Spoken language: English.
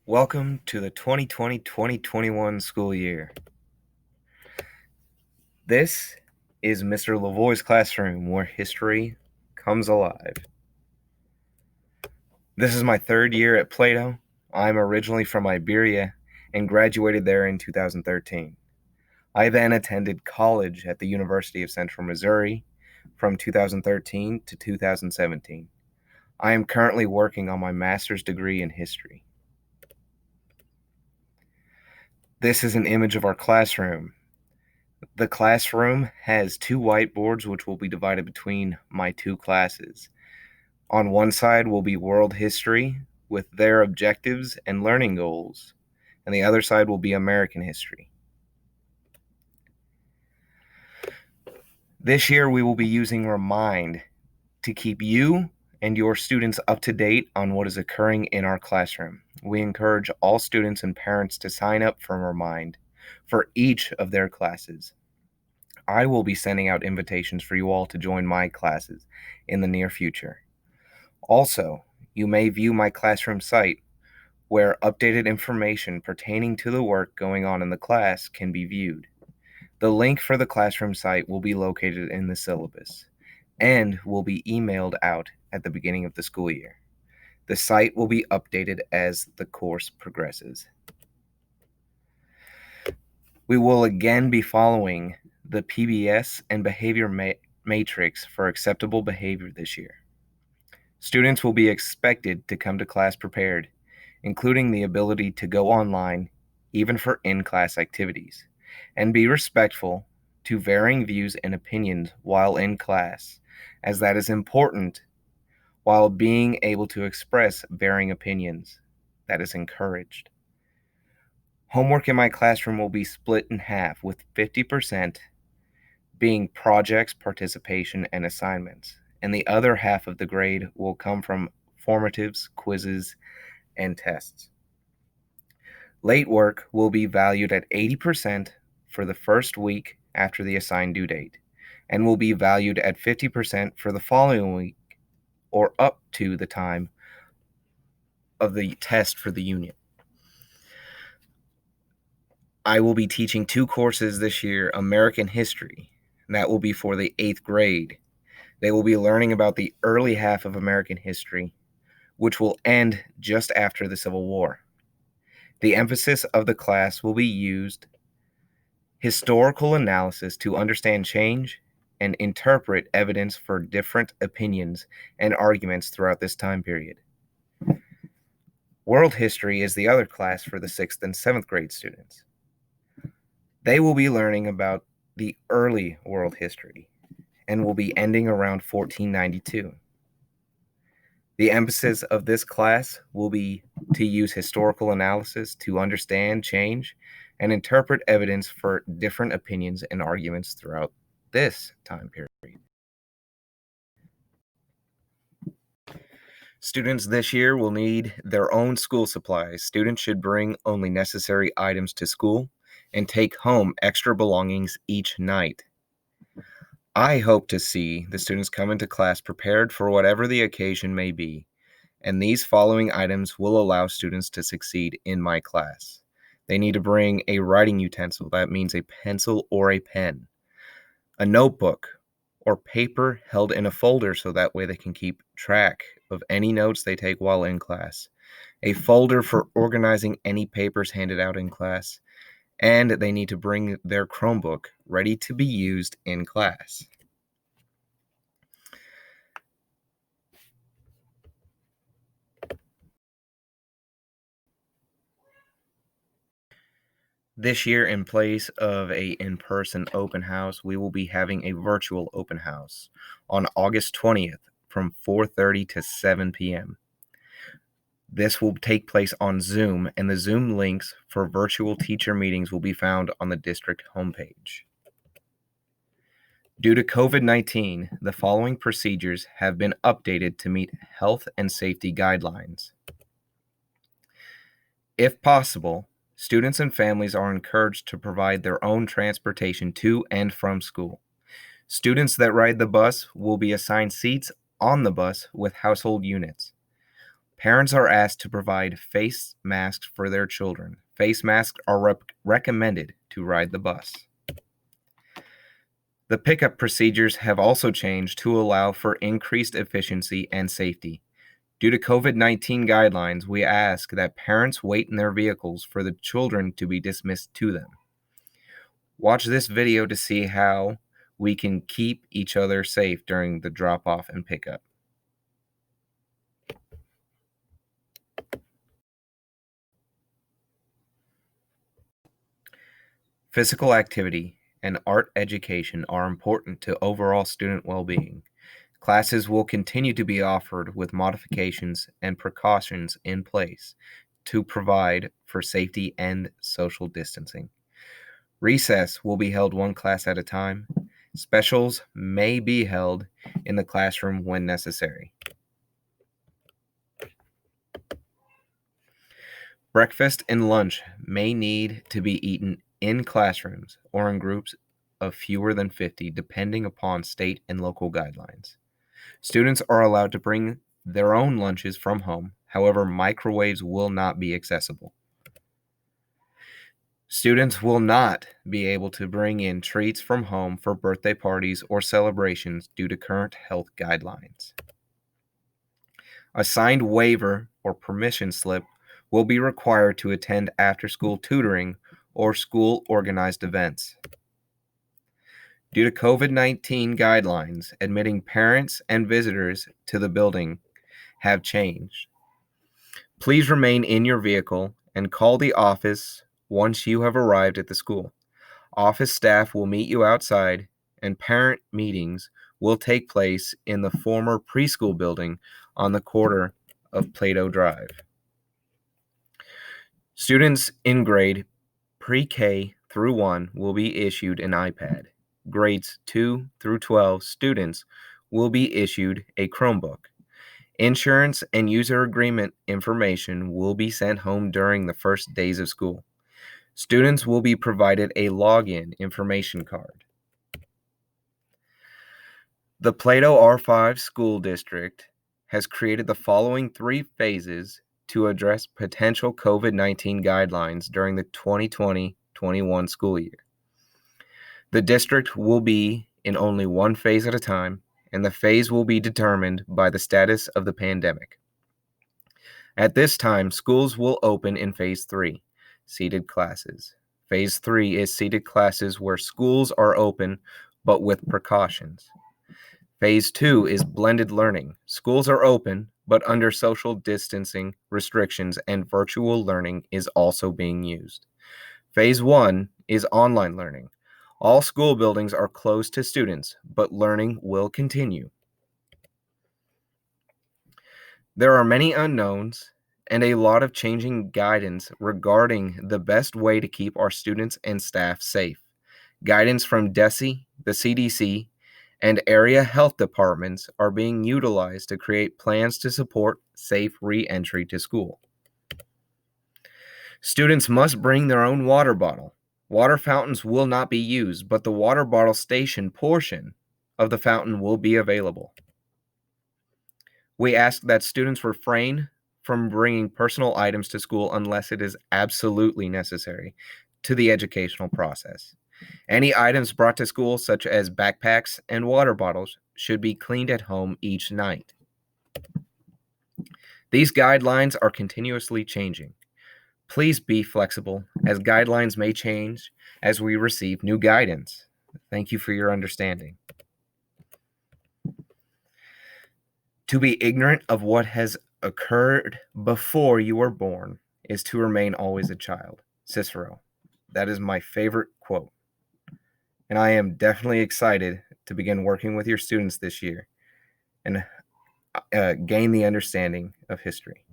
Welcome to the 2020-2021 school year. This is Mr. Lavoie's classroom where history comes alive. This is my third year at Plato. I'm originally from Iberia and graduated there in 2013. I then attended college at the University of Central Missouri from 2013 to 2017. I am currently working on my master's degree in history. This is an image of our classroom. The classroom has two whiteboards which will be divided between my two classes. On one side will be world history with their objectives and learning goals, and the other side will be American history. This year we will be using Remind to keep you and your students up to date on what is occurring in our classroom. We encourage all students and parents to sign up for Remind for each of their classes. I will be sending out invitations for you all to join my classes in the near future. Also, you may view my classroom site where updated information pertaining to the work going on in the class can be viewed. The link for the classroom site will be located in the syllabus and will be emailed out at the beginning of the school year. The site will be updated as the course progresses. We will again be following the PBS and behavior matrix for acceptable behavior this year. Students will be expected to come to class prepared, including the ability to go online, even for in-class activities, and be respectful to varying views and opinions while in class, as that is important while being able to express varying opinions. That is encouraged. Homework in my classroom will be split in half, with 50% being projects, participation, and assignments, and the other half of the grade will come from formatives, quizzes, and tests. Late work will be valued at 80% for the first week after the assigned due date, and will be valued at 50% for the following week or up to the time of the test for the unit. I will be teaching two courses this year, American history, and that will be for the 8th grade. They will be learning about the early half of American history, which will end just after the Civil War. The emphasis of the class will be used historical analysis to understand change and interpret evidence for different opinions and arguments throughout this time period. World history is the other class for the 6th and 7th grade students. They will be learning about the early world history and will be ending around 1492. The emphasis of this class will be to use historical analysis to understand change and interpret evidence for different opinions and arguments throughout this time period. Students this year will need their own school supplies. Students should bring only necessary items to school and take home extra belongings each night. I hope to see the students come into class prepared for whatever the occasion may be, and these following items will allow students to succeed in my class. They need to bring a writing utensil, that means a pencil or a pen, a notebook or paper held in a folder so that way they can keep track of any notes they take while in class, a folder for organizing any papers handed out in class, and they need to bring their Chromebook ready to be used in class. This year, in place of a in-person open house, we will be having a virtual open house on August 20th from 4:30 to 7 p.m. This will take place on Zoom, and the Zoom links for virtual teacher meetings will be found on the district homepage. Due to COVID-19, the following procedures have been updated to meet health and safety guidelines. If possible, students and families are encouraged to provide their own transportation to and from school. Students that ride the bus will be assigned seats on the bus with household units. Parents are asked to provide face masks for their children. Face masks are recommended to ride the bus. The pickup procedures have also changed to allow for increased efficiency and safety. Due to COVID-19 guidelines, we ask that parents wait in their vehicles for the children to be dismissed to them. Watch this video to see how we can keep each other safe during the drop-off and pickup. Physical activity and art education are important to overall student well-being. Classes will continue to be offered with modifications and precautions in place to provide for safety and social distancing. Recess will be held one class at a time. Specials may be held in the classroom when necessary. Breakfast and lunch may need to be eaten in classrooms or in groups of fewer than 50, depending upon state and local guidelines. Students are allowed to bring their own lunches from home. However, microwaves will not be accessible. Students will not be able to bring in treats from home for birthday parties or celebrations due to current health guidelines. A signed waiver or permission slip will be required to attend after-school tutoring or school-organized events. Due to COVID-19 guidelines, admitting parents and visitors to the building have changed. Please remain in your vehicle and call the office once you have arrived at the school. Office staff will meet you outside, and parent meetings will take place in the former preschool building on the corner of Plato Drive. Students in grade pre-K through 1 will be issued an iPad. Grades 2 through 12 students will be issued a Chromebook. Insurance and user agreement information will be sent home during the first days of school. Students will be provided a login information card. The Plato R5 School District has created the following 3 phases to address potential COVID-19 guidelines during the 2020-21 school year. The district will be in only one phase at a time, and the phase will be determined by the status of the pandemic. At this time, schools will open in Phase 3, seated classes. Phase 3 is seated classes where schools are open but with precautions. Phase 2 is blended learning. Schools are open, but under social distancing restrictions, and virtual learning is also being used. Phase 1 is online learning. All school buildings are closed to students, but learning will continue. There are many unknowns and a lot of changing guidance regarding the best way to keep our students and staff safe. Guidance from DESE, the CDC, and area health departments are being utilized to create plans to support safe re-entry to school. Students must bring their own water bottle. Water fountains will not be used, but the water bottle station portion of the fountain will be available. We ask that students refrain from bringing personal items to school unless it is absolutely necessary to the educational process. Any items brought to school, such as backpacks and water bottles, should be cleaned at home each night. These guidelines are continuously changing. Please be flexible, as guidelines may change as we receive new guidance. Thank you for your understanding. To be ignorant of what has occurred before you were born is to remain always a child. Cicero. That is my favorite quote. And I am definitely excited to begin working with your students this year and gain the understanding of history.